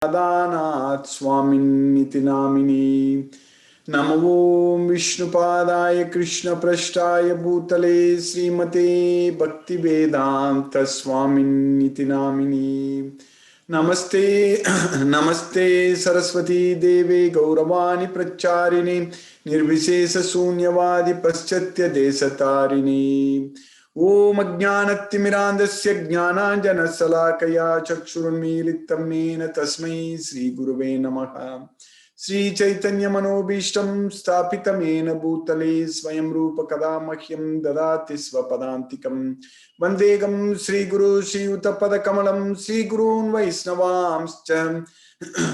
Adanath Swaminiti Namini. Namo Vishnupadaya Krishna Prashtaya Bhutale Srimate Bhakti Vedanta Swaminiti Namini. Namaste Namaste Saraswati Deve Gauravani Pracharini Nirvishesha Sunyavadi Paschatya Desatarini. Om Ajnanatimirandasya Jnananjanasalakaya Chakshurunmilitam Yena Tasmai Sri Guruve Namaha. Sri Chaitanya Manobishtam Stapitam Yena Bhutale Swayam Rupa Kada Mahyam Dadati Svapadantikam Vandegam Sri Guru Sri Uttapada Kamalam Sri Gurun Vaisnavamscha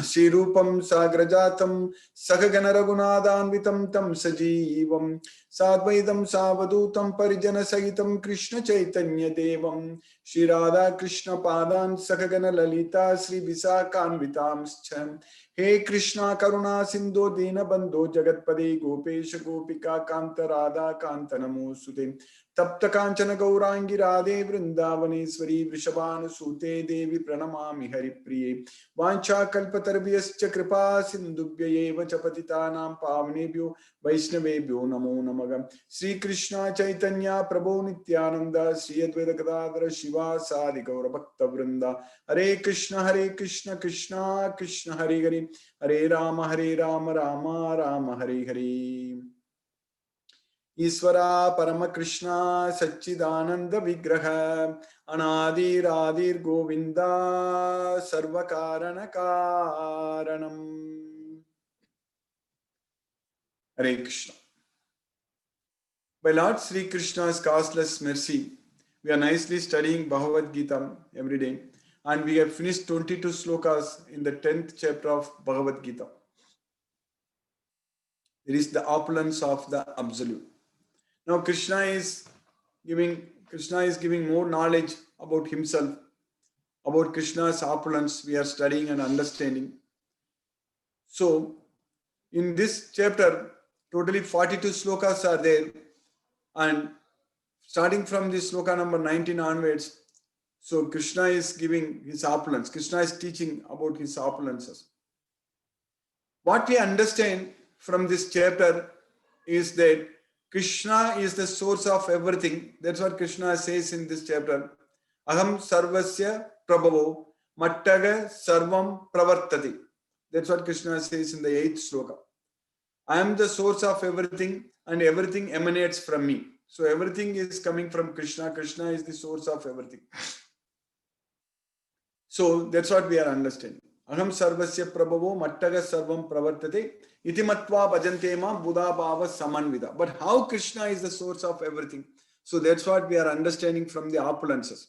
Sri Rupam Sagrajatam Sakagana Raghunathanvitam Tam Sajivam Sadvaitam Savadutam Parijana Sahitam Krishna Chaitanya Devam Shri Radha Krishna Padan Sakagana Lalita Sri Visakanvitamscha He Krishna Karuna Sindhu Dina Bandhu Jagatpade Gopesha Gopika Kanta Radha Kanta Namosute Tapta Kanchana Gaurangi Radhe Vrindavaneshwari Vrishabhanu Sute Devi Pranamami Haripriye Vancha Kalpatarvyascha Kripa Sindhubhya Eva Chapatitanam Pavanebhyo Vaishnavebhyo Namo Namaha Sri Krishna Chaitanya Prabhu Nityananda Sri Advaita Gadadhara Shiva Sadi Gaura Bhakta Vrinda Hare Krishna Krishna Krishna Hare Hare Hare Rama Rama Rama Hare Hare Isvara Parama Krishna Satchidananda Vigraha Anadir Adir Govinda Sarvakarana Karanam. Hare Krishna. By Lord Sri Krishna's causeless mercy, we are nicely studying Bhagavad Gita every day, and we have finished 22 slokas in the 10th chapter of Bhagavad Gita. It is the opulence of the Absolute. Now Krishna is giving more knowledge about himself, about Krishna's opulence we are studying and understanding. So in this chapter, totally 42 slokas are there, and starting from this sloka number 19 onwards, so Krishna is giving his opulence. Krishna is teaching about his opulences. What we understand from this chapter is that Krishna is the source of everything. That's what Krishna says in this chapter. Aham sarvasya prabhavo mattaga sarvam pravartati. That's what Krishna says in the 8th sloka. I am the source of everything and everything emanates from me. So everything is coming from Krishna. Krishna is the source of everything. So that's what we are understanding. Aham sarvasya prabhavo mattaga sarvam pravartate iti matva bhajante ma buddha bhava samanvida. But how Krishna is the source of everything? So that's what we are understanding from the opulences.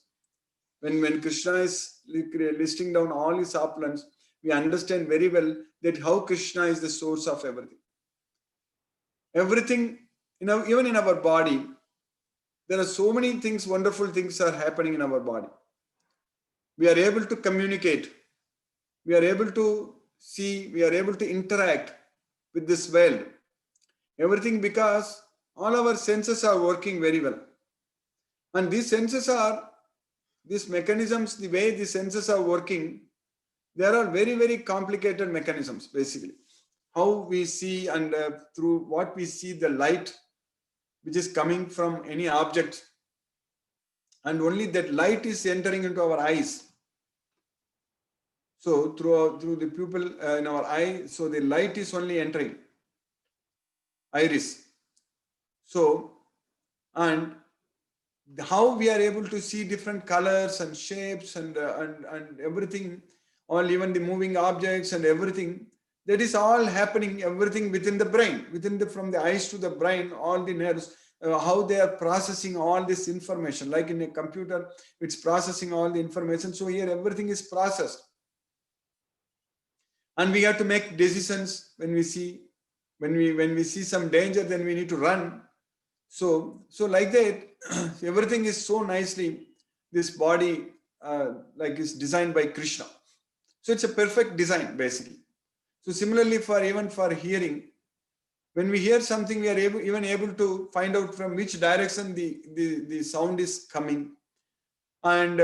When Krishna is listing down all his opulence, we understand very well that how Krishna is the source of everything. Everything, even in our body, there are so many things, wonderful things are happening in our body. We are able to communicate. We are able to see. We are able to interact with this world. Everything because all our senses are working very well. And these mechanisms, the way the senses are working, there are very, very complicated mechanisms, basically. How we see and through what we see, the light which is coming from any object, and only that light is entering into our eyes. So through the pupil in our eye, so the light is only entering iris. So, and how we are able to see different colors and shapes and everything, or even the moving objects and everything, that is all happening, everything within the brain, from the eyes to the brain, all the nerves, how they are processing all this information. Like in a computer, it's processing all the information. So here everything is processed. And we have to make decisions when we see some danger, then we need to run. So like that, everything is so nicely, this body like is designed by Krishna. So it's a perfect design, basically. So similarly, even for hearing, when we hear something, we are able to find out from which direction the sound is coming, and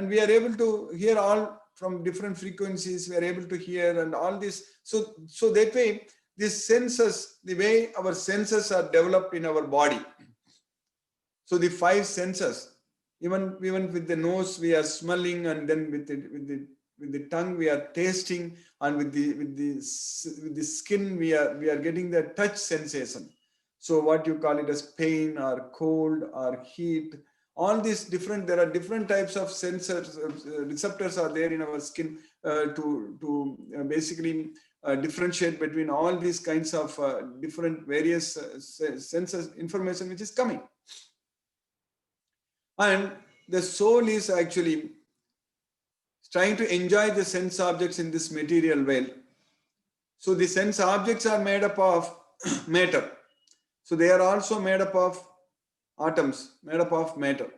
we are able to hear all from different frequencies, we are able to hear and all this. So that way, these senses, the way our senses are developed in our body. So the five senses, even with the nose, we are smelling, and then with the tongue, we are tasting, and with the skin, we are getting the touch sensation. So what you call it as pain or cold or heat, all these different, there are different types of sensors, receptors are there in our skin to basically differentiate between all these kinds of different various senses information which is coming. And the soul is actually trying to enjoy the sense objects in this material world. So the sense objects are made up of matter. So they are also made up of atoms, made up of matter.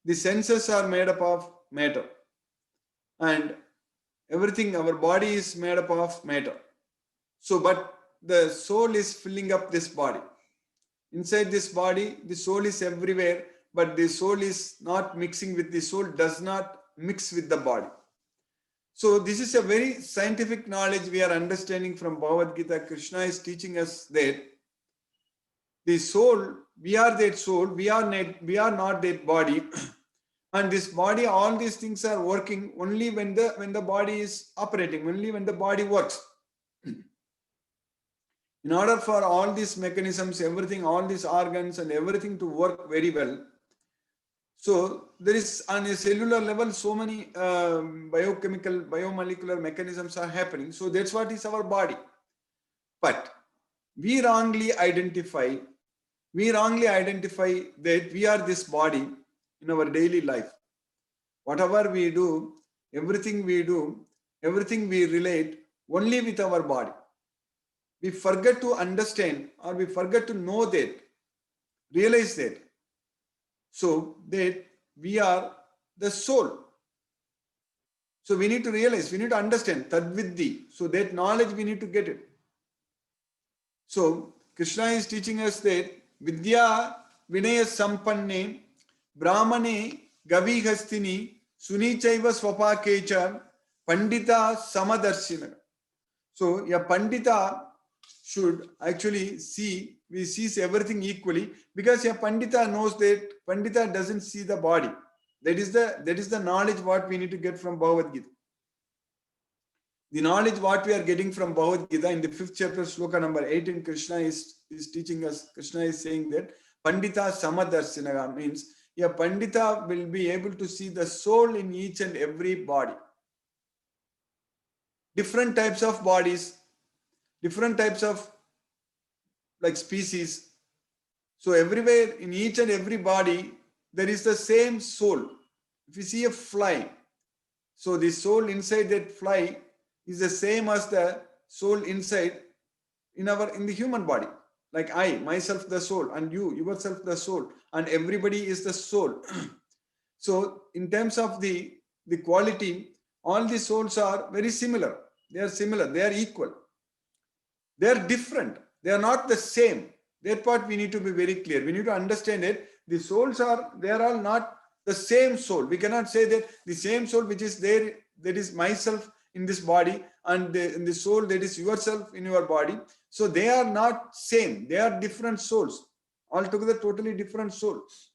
The senses are made up of matter. And everything, our body is made up of matter. So, but the soul is filling up this body. Inside this body, the soul is everywhere, but the soul is not mixing with the soul, does not mix with the body. So this is a very scientific knowledge we are understanding from Bhagavad Gita. Krishna is teaching us that the soul, we are that soul, we are not that body. And this body, all these things are working only when the body is operating, only when the body works. In order for all these mechanisms, everything, all these organs and everything to work very well, so there is on a cellular level so many biochemical, biomolecular mechanisms are happening. So that's what is our body. But we wrongly identify that we are this body in our daily life. Whatever we do, everything we relate only with our body. We forget to understand, or we forget to know that, realize that. So that we are the soul. So we need to realize, we need to understand Tadviddhi. So that knowledge we need to get it. So Krishna is teaching us that Vidya Vinaya Sampanne Brahmane Gavihastini Sunichaiva Swapakecha Pandita Samadarshina. So a Pandita should actually sees everything equally, because a Pandita knows that Pandita doesn't see the body. That is the knowledge what we need to get from Bhagavad Gita. The knowledge what we are getting from Bhagavad Gita in the 5th chapter, sloka number 18, Krishna is teaching us, Krishna is saying that Pandita Samadarshina means a Pandita will be able to see the soul in each and every body. Different types of bodies, different types of like species. So everywhere in each and every body, there is the same soul. If you see a fly, so the soul inside that fly is the same as the soul inside in the human body. Like I, myself the soul, and you, yourself the soul, and everybody is the soul. So in terms of the quality, all the souls are very similar. They are similar, they are equal. They are different. They are not the same. That part we need to be very clear. We need to understand it. The souls they are all not the same soul. We cannot say that the same soul which is there, that is myself in this body, and the soul that is yourself in your body. So they are not same. They are different souls. Altogether totally different souls.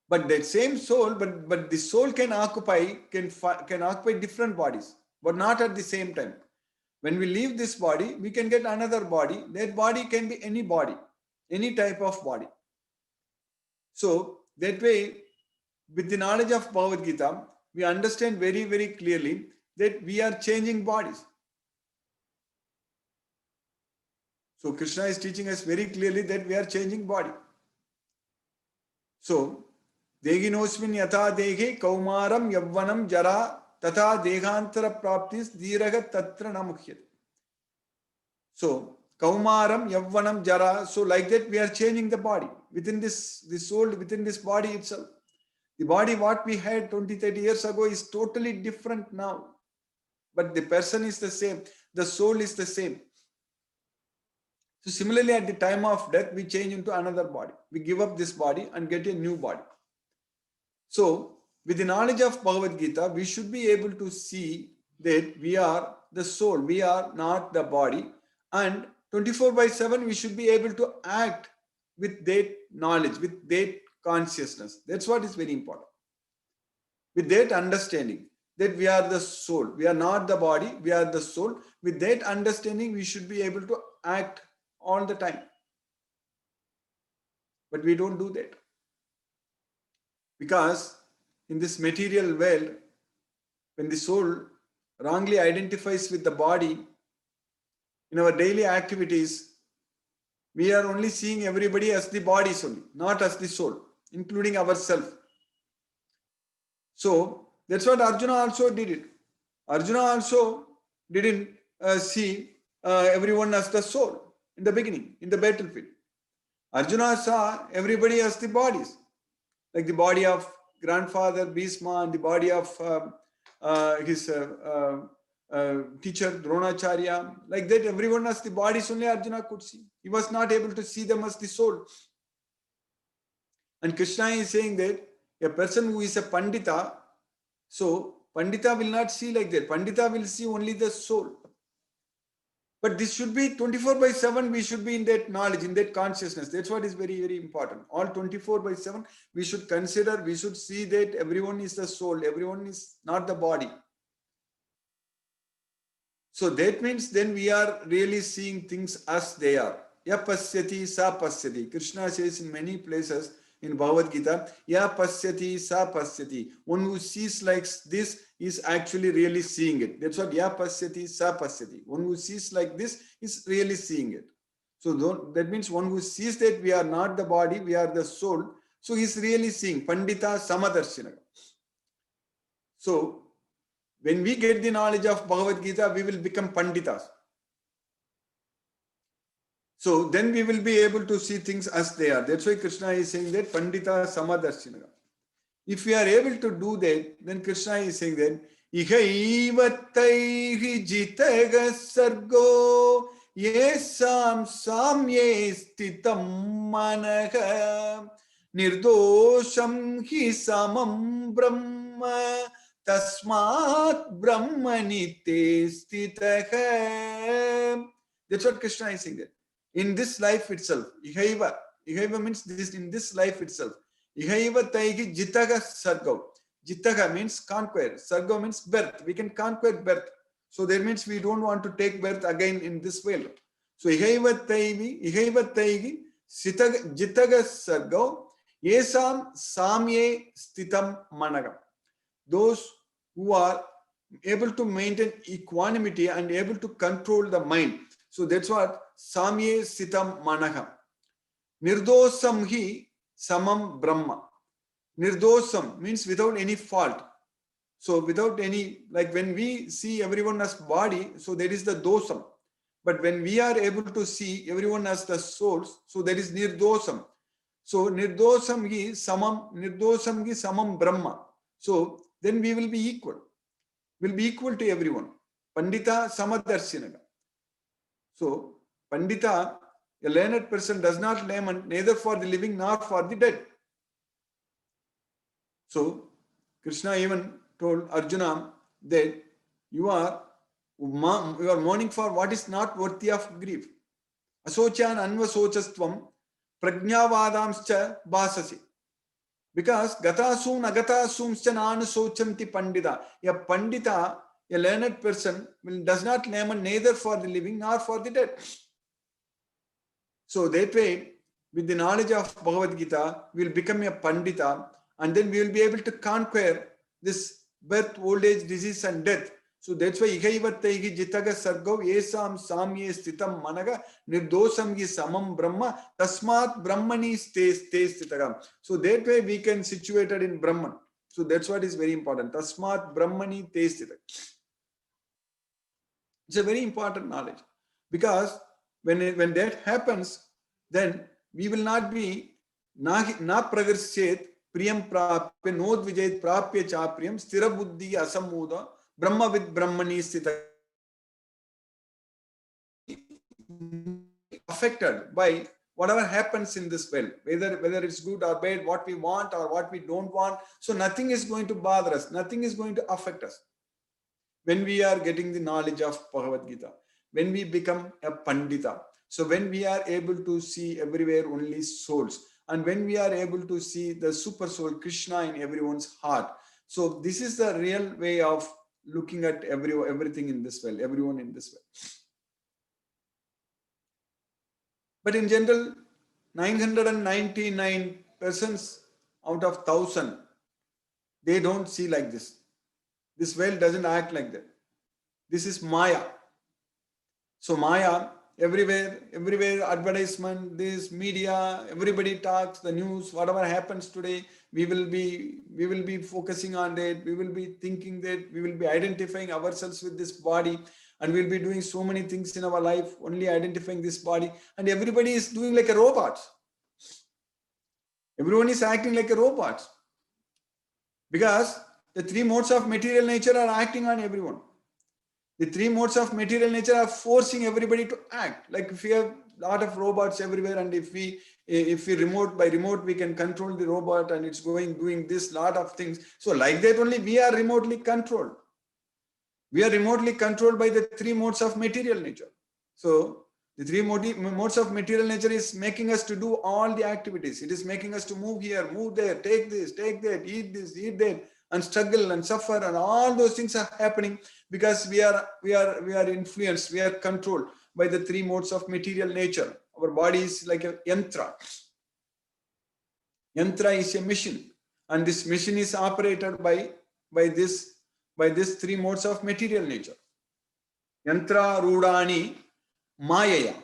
But that same soul, but the soul can occupy different bodies, but not at the same time. When we leave this body, we can get another body. That body can be any body, any type of body. So that way, with the knowledge of Bhagavad Gita, we understand very, very clearly that we are changing bodies. So Krishna is teaching us very clearly that we are changing body. So, Deginosmin yatha dehe kaumaram yavvanam jara tata dehantara praptis dhiraga tatra namuhyat. So, kaumaram yavvanam jara. So like that we are changing the body. Within this soul, within this body itself. The body what we had 20, 30 years ago is totally different now. But the person is the same. The soul is the same. So similarly, at the time of death, we change into another body. We give up this body and get a new body. So with the knowledge of Bhagavad Gita, we should be able to see that we are the soul, we are not the body, and 24/7 we should be able to act with that knowledge, with that consciousness. That's what is very important. With that understanding that we are the soul, we are not the body, we are the soul. With that understanding, we should be able to act all the time. But we don't do that. Because in this material world, when the soul wrongly identifies with the body, in our daily activities, we are only seeing everybody as the bodies only, not as the soul, including ourselves. So that's what Arjuna also did it. Arjuna also didn't see everyone as the soul in the beginning, in the battlefield. Arjuna saw everybody as the bodies, like the body of grandfather Bhishma and the body of his teacher Dronacharya. Like that, everyone as the bodies only Arjuna could see. He was not able to see them as the soul. And Krishna is saying that a person who is a Pandita, so Pandita will not see like that. Pandita will see only the soul. But this should be 24/7. We should be in that knowledge, in that consciousness. That's what is very, very important. All 24/7, we should consider, we should see that everyone is the soul, everyone is not the body. So that means then we are really seeing things as they are. Ya pasyati sa pasyati. Krishna says in many places in Bhagavad Gita, ya pasyati sa pasyati. One who sees like this is actually really seeing it. That's what ya pasyati sa pasyati. One who sees like this is really seeing it. So that means one who sees that we are not the body, we are the soul. So he's really seeing. Pandita Samadarshina. So when we get the knowledge of Bhagavad Gita, we will become Panditas. So then we will be able to see things as they are. That's why Krishna is saying that Pandita Samadarshina. If we are able to do that, then Krishna is saying that Ihaivataihi jitaga sargo yesam samye stitam manaha nirdosham hi samam brahma tasmat brahmani te stitaha. That's what Krishna is saying that. In this life itself, Ihaiva means this in this life itself. Ihaiva taihi jitaga sargo. Jitaga means conquer. Sargo means birth. We can conquer birth. So that means we don't want to take birth again in this world. So Ihaiva taihi jitaga sargo yesam samye stitam managa. Those who are able to maintain equanimity and able to control the mind. So that's what samye stitam manaha. Nirdosam hi samam brahma. Nirdosam means without any fault. So without any, like when we see everyone as body, so there is the dosam. But when we are able to see everyone as the souls, so there is nirdosam. So nirdosam hi samam brahma. So then we will be equal. We'll be equal to everyone. Pandita Samadarshinaga. So Pandita, a learned person, does not lament neither for the living nor for the dead. So Krishna even told Arjuna that you are mourning for what is not worthy of grief. Asochan anvasochastvam prajnavadamscha basasi. Because gatasum agatasumscha nanusochanti pandita. A pandita, a learned person, does not lament neither for the living nor for the dead. So that way, with the knowledge of Bhagavad Gita, we will become a Pandita, and then we will be able to conquer this birth, old age, disease, and death. So that's why Ihaivattaihi jitaga sargo esam samye stitam managa nirdosam gi samam brahma tasmat brahmani ste stitaga. So that way we can situated in Brahman. So that's what is very important. Tasmat brahmani te stitaga. It's a very important knowledge, because when that happens, then we will not be na pragarsyet priyam prapya nod vijayat prapya cha priyam sthira buddhi asamuda brahma vid brahmani sthita. Affected by whatever happens in this world, whether it's good or bad, what we want or what we don't want. So nothing is going to bother us. Nothing is going to affect us. When we are getting the knowledge of Bhagavad Gita, when we become a Pandita, so when we are able to see everywhere only souls, and when we are able to see the super soul Krishna in everyone's heart, so this is the real way of looking at everything in this world, everyone in this world. But in general, 999 persons out of 1,000, they don't see like this. This world doesn't act like that. This is Maya. So Maya, everywhere, advertisement, this media, everybody talks, the news, whatever happens today, we will be focusing on that. We will be thinking that, we will be identifying ourselves with this body, and we'll be doing so many things in our life, only identifying this body. And everybody is doing like a robot. Everyone is acting like a robot. Because the three modes of material nature are acting on everyone. The three modes of material nature are forcing everybody to act. Like if we have a lot of robots everywhere, and if we by remote we can control the robot, and it's doing this lot of things. So like that only we are remotely controlled. We are remotely controlled by the three modes of material nature. So the three modes of material nature is making us to do all the activities. It is making us to move here, move there, take this, take that, eat this, eat that, and struggle and suffer, and all those things are happening because we are influenced, we are controlled by the three modes of material nature. Our body is like a yantra. Yantra is a machine, and this machine is operated by this three modes of material nature. Yantra rudani mayaya.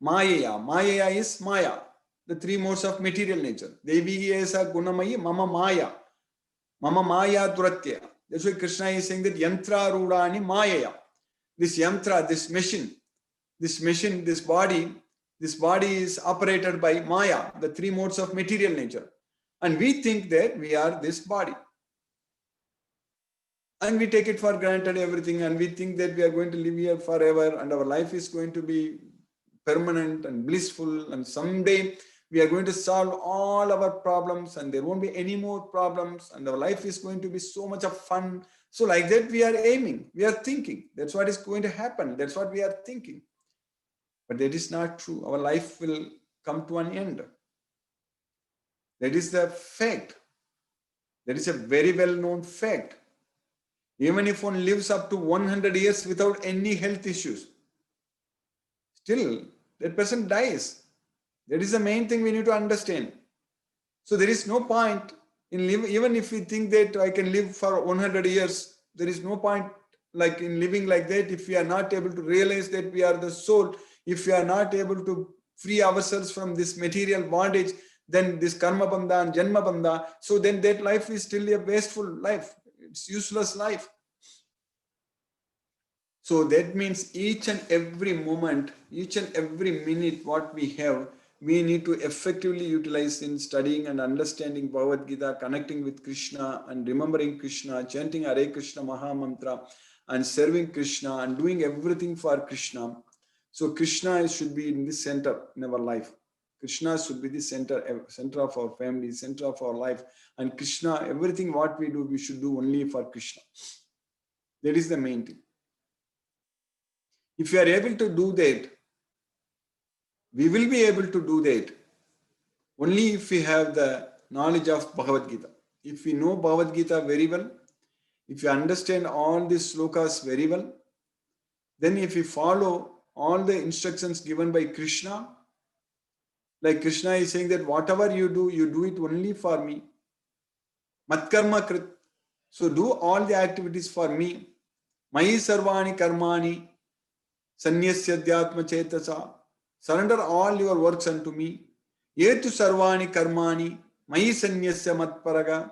Mayaya is maya, the three modes of material nature. Devi esa gunamayi mama maya. Mama maya duratya. That's why Krishna is saying that yantra rudani mayaya. This yantra, this machine, this body is operated by maya, the three modes of material nature. And we think that we are this body. And we take it for granted everything, and we think that we are going to live here forever, and our life is going to be permanent and blissful, and someday we are going to solve all our problems, and there won't be any more problems, and our life is going to be so much of fun. So like that we are aiming, we are thinking. That's what is going to happen. That's what we are thinking. But that is not true. Our life will come to an end. That is the fact. That is a very well-known fact. Even if one lives up to 100 years without any health issues, still that person dies. That is the main thing we need to understand. So there is no point in living, even if we think that I can live for 100 years, there is no point like in living like that if we are not able to realize that we are the soul, if we are not able to free ourselves from this material bondage, then this karma bandha and janma bandha, so then that life is still a wasteful life. It's useless life. So that means each and every moment, each and every minute what we have, we need to effectively utilize in studying and understanding Bhagavad Gita, connecting with Krishna and remembering Krishna, chanting Hare Krishna Maha Mantra and serving Krishna and doing everything for Krishna. So Krishna should be in the center in our life. Krishna should be the center of our family, center of our life. And Krishna, everything what we do, we should do only for Krishna. That is the main thing. If we are able to do that, we will be able to do that only if we have the knowledge of Bhagavad Gita. If we know Bhagavad Gita very well, if we understand all these slokas very well, then if we follow all the instructions given by Krishna, like Krishna is saying that whatever you do it only for me. Matkarma krit. So do all the activities for me. Mayi sarvani karmani sanyasya dhyatma chetasa. Surrender all your works unto me. Yetu sarvani karmani mayi sanyasya matparaga.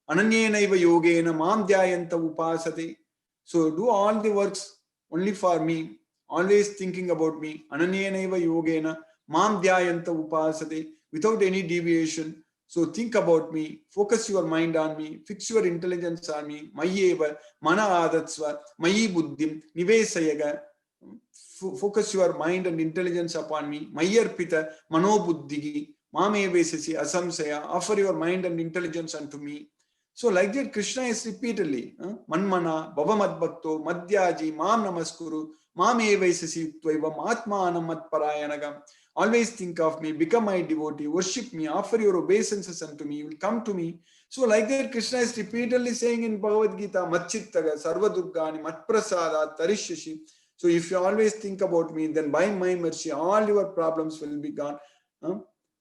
Ananyenaiva yogena mam dhyayanta upasate. So do all the works only for me. Always thinking about me. Ananyenaiva yogena mam dhyayanta upasate. Without any deviation. So think about me, focus your mind on me, fix your intelligence on me. Mayeva, mana adatsva, mayi buddhim, nivesayaga. focus your mind and intelligence upon me. Mayarpita manobuddhigi mamevesasi asamsaya. Offer your mind and intelligence unto me. So like that, Krishna is repeatedly manmana bhavamadbhakto madhyaji mam namaskuru mamevesasi tvaivam atmanam matparayanagam. Always think of me, become my devotee, worship me, offer your obeisances unto me, you will come to me. So like that, Krishna is repeatedly saying in Bhagavad Gita, Machittaga, Sarvadurgani, Matprasada, Tarishashi. So if you always think about me, then by my mercy, all your problems will be gone.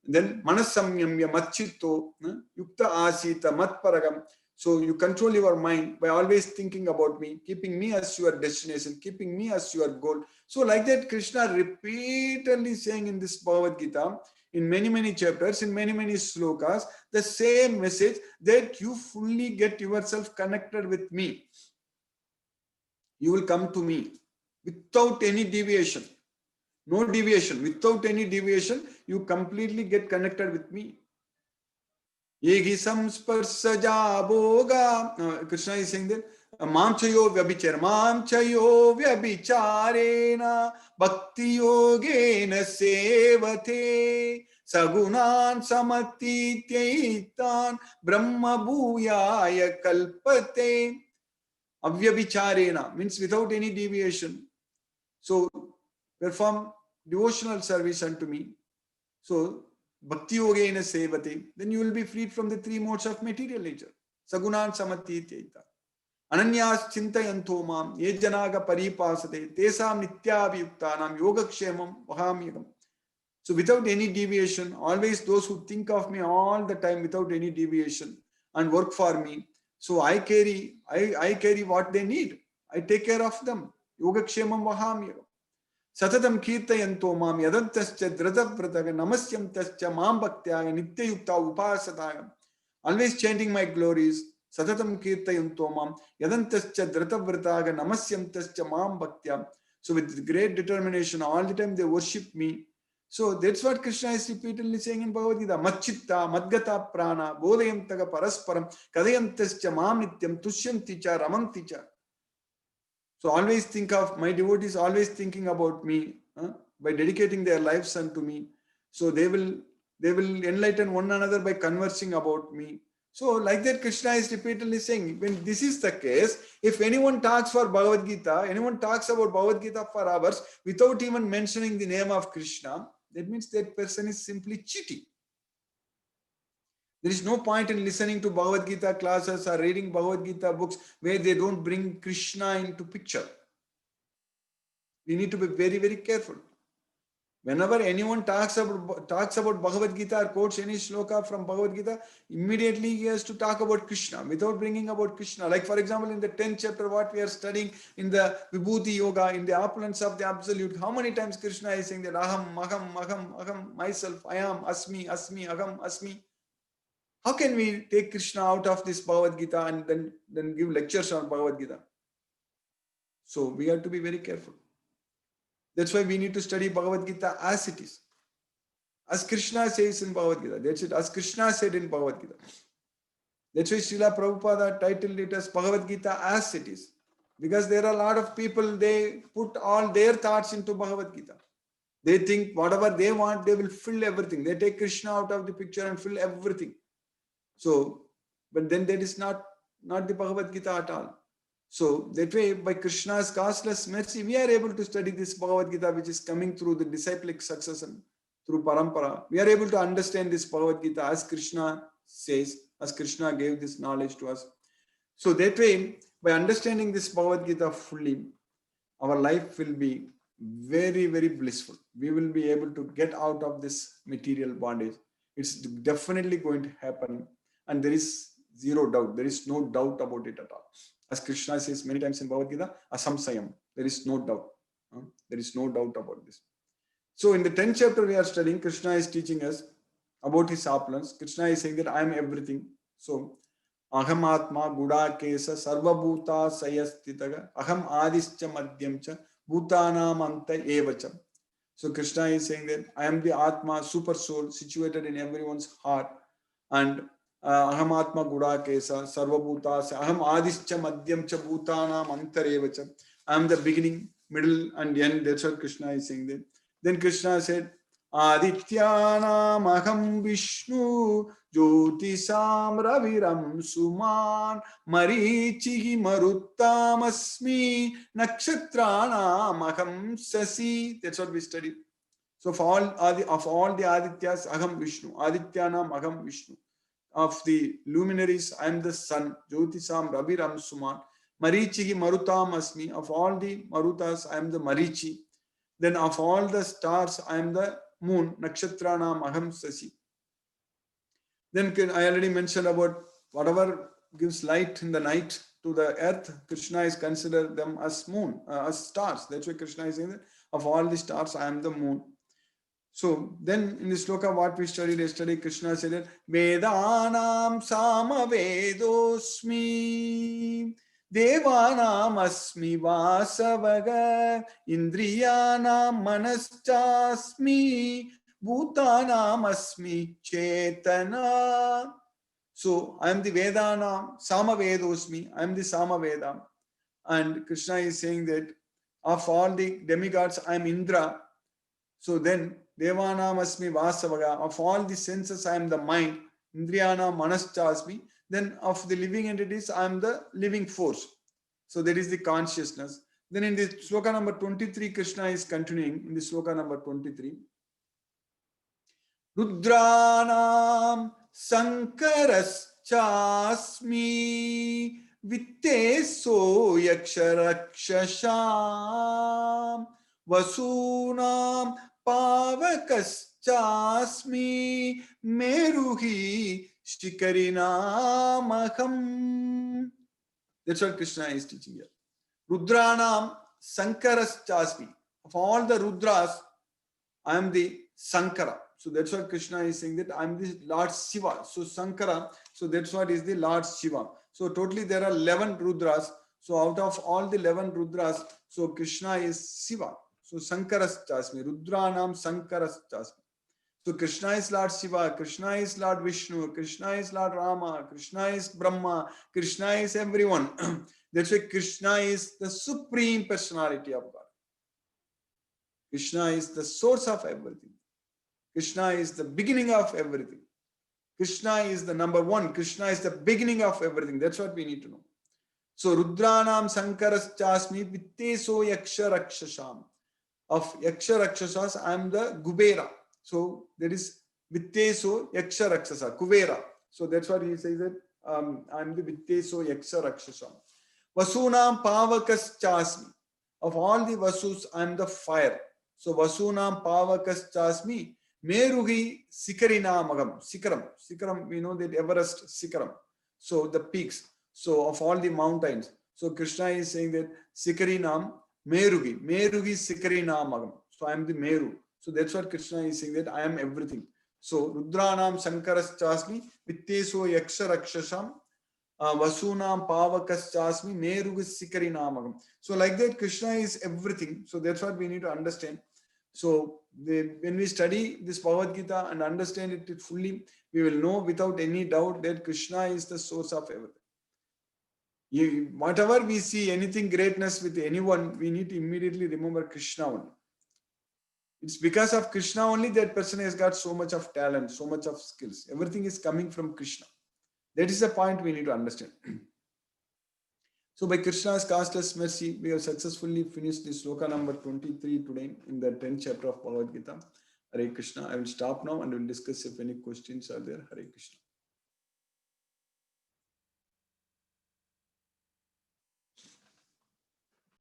Then Manasamyamya, Machitto, Yukta Asita, Matparagam. So you control your mind by always thinking about me, keeping me as your destination, keeping me as your goal. So like that, Krishna repeatedly saying in this Bhagavad Gita, in many chapters, in many slokas, the same message that you fully get yourself connected with me. You will come to me without any deviation. No deviation. Without any deviation, you completely get connected with me. Yegi samsparsaja bhoga. Krishna is saying that Mamchayo vyabhicharena bhakti yogena sevate sagunan samatityaitan brahma bhuyaya kalpate. Avyabhicharena means without any deviation. So perform devotional service unto me. So bhakti yogena sevate, then you will be freed from the three modes of material nature. Sagunan samatityaitan. Ananyas chintayanto mam ye janaga paripasate tesam nityabhyuktanam yogakshemam vahamyagam. So without any deviation, always those who think of me all the time without any deviation and work for me. So I carry what they need. I take care of them. Yogakshemam vahamyagam. Satatam kirtayanto mam yadantascha dhratavrataga namasyam tascha mam bhaktyaga nityayukta upasatagam. Always chanting my glories. Satatam kirtayanto mam yadantascha dhratavrataga namasyam tascha mam bhaktya. So with great determination, all the time they worship me. So that's what Krishna is repeatedly saying in Bhagavad Gita. Machitta, madgata prana, bodhayam taga parasparam, kadayantascha mam nityam, tushyanticha, ramanticha. So always think of my devotees, always thinking about me by dedicating their lives unto me. So they will enlighten one another by conversing about me. So like that, Krishna is repeatedly saying, when this is the case, if anyone talks for Bhagavad Gita, anyone talks about Bhagavad Gita for hours without even mentioning the name of Krishna, that means that person is simply cheating. There is no point in listening to Bhagavad Gita classes or reading Bhagavad Gita books where they don't bring Krishna into picture. We need to be very careful. Whenever anyone talks about Bhagavad Gita or quotes any shloka from Bhagavad Gita, immediately he has to talk about Krishna without bringing about Krishna. Like for example, in the 10th chapter, what we are studying in the Vibhuti Yoga, in the opulence of the Absolute, how many times Krishna is saying that aham, myself, I am, asmi, aham, asmi. How can we take Krishna out of this Bhagavad Gita and then give lectures on Bhagavad Gita? So we have to be very careful. That's why we need to study Bhagavad Gita as it is. As Krishna says in Bhagavad Gita. That's it. As Krishna said in Bhagavad Gita. That's why Srila Prabhupada titled it as Bhagavad Gita as it is. Because there are a lot of people, they put all their thoughts into Bhagavad Gita. They think whatever they want, they will fill everything. They take Krishna out of the picture and fill everything. So, but then that is not the Bhagavad Gita at all. So that way, by Krishna's causeless mercy, we are able to study this Bhagavad Gita, which is coming through the disciplic succession, through parampara. We are able to understand this Bhagavad Gita as Krishna says, as Krishna gave this knowledge to us. So that way, by understanding this Bhagavad Gita fully, our life will be very blissful. We will be able to get out of this material bondage. It's definitely going to happen. And there is zero doubt. There is no doubt about it at all. As Krishna says many times in Bhagavad Gita, asamsayam. There is no doubt. There is no doubt about this. So in the 10th chapter we are studying, Krishna is teaching us about his opulence. Krishna is saying that I am everything. So, aham atma gudakesa sarvabhuta sayastitaga aham adischa madhyamcha bhutanam anta evacha. So Krishna is saying that I am the Atma, super soul, situated in everyone's heart. And aham atma gudakesa sarvabhuta aham adischa madhyamcha bhutanam antarevacha. I am the beginning, middle and end. That's what Krishna is saying there. Then Krishna said, Adityanam aham Vishnu Jyotisam Raviram Suman Marichihi Maruttamasmi Nakshatranam aham Sasi. That's what we studied. So for all the Adityas, aham Vishnu. Adityanam aham Vishnu. Of the luminaries, I am the sun. Jyotisam Raviram Suman. Marichihi Marutam Asmi. Of all the Marutas, I am the Marichi. Then of all the stars, I am the moon. Nakshatranam aham Sasi. Then I already mentioned about whatever gives light in the night to the earth, Krishna is considered them as moon, as stars. That's why Krishna is saying that of all the stars, I am the moon. So then in the sloka what we studied yesterday, Krishna said that Vedanam Samavedosmi Devanam Asmi Vasavaga Indriyanam Manaschasmi Bhutanam Asmi Chetana. So I am the Vedanam Samavedosmi. I am the Samaveda. And Krishna is saying that of all the demigods, I am Indra. So then Devanam Asmi Vasavaga, of all the senses I am the mind, Indriyana Manaschasmi, then of the living entities I am the living force. So that is the consciousness. Then in the sloka number 23, Krishna is continuing in the sloka number 23. Rudranam Sankarashasmi Vitteso Yaksharakshasham Vasunam Pavakaschasmi Meruhi Shikarinamaham. That's what Krishna is teaching here. Rudranam Sankaraschasmi. Of all the Rudras, I am the Sankara. So that's what Krishna is saying, that I am the Lord Shiva. So Sankara, so that's what is the Lord Shiva. So totally there are 11 Rudras. So out of all the 11 Rudras, so Krishna is Shiva. So Sankarashasmi, Rudranam Sankarashasmi. So Krishna is Lord Shiva, Krishna is Lord Vishnu, Krishna is Lord Rama, Krishna is Brahma, Krishna is everyone. That's why Krishna is the supreme personality of God. Krishna is the source of everything. Krishna is the beginning of everything. Krishna is the number one. Krishna is the beginning of everything. That's what we need to know. So Rudranam Sankarashasmi Vitteso Yaksha Rakshasham. Of Yaksha Rakshasas, I am the Kubera. So there is Vitteso Yaksha Rakshasa, Kubera. So that's what he says that I am the Vitteso Yaksha Rakshasham. Vasunam Pavakaschasmi. Of all the Vasus, I am the fire. So Vasunam Pavakaschasmi. Meruhi Sikarinamagam. Sikaram, we know that Everest Sikaram. So the peaks. So of all the mountains. So Krishna is saying that Sikarinam Meruhi Sikarinamagam. So I am the Meru. So that's what Krishna is saying, that I am everything. So Rudranam Sankarashasmi Vitteso Yaksha Rakshasham Vasunam Pavakaschasmi Meruhi Sikarinamagam. So like that Krishna is everything. So that's what we need to understand. So when we study this Bhagavad Gita and understand it fully, we will know without any doubt that Krishna is the source of everything. Whatever we see, anything greatness with anyone, we need to immediately remember Krishna only. It's because of Krishna only that person has got so much of talent, so much of skills. Everything is coming from Krishna. That is the point we need to understand. So by Krishna's causeless mercy, we have successfully finished this sloka number 23 today in the 10th chapter of Bhagavad Gita. Hare Krishna. I will stop now and will discuss if any questions are there. Hare Krishna.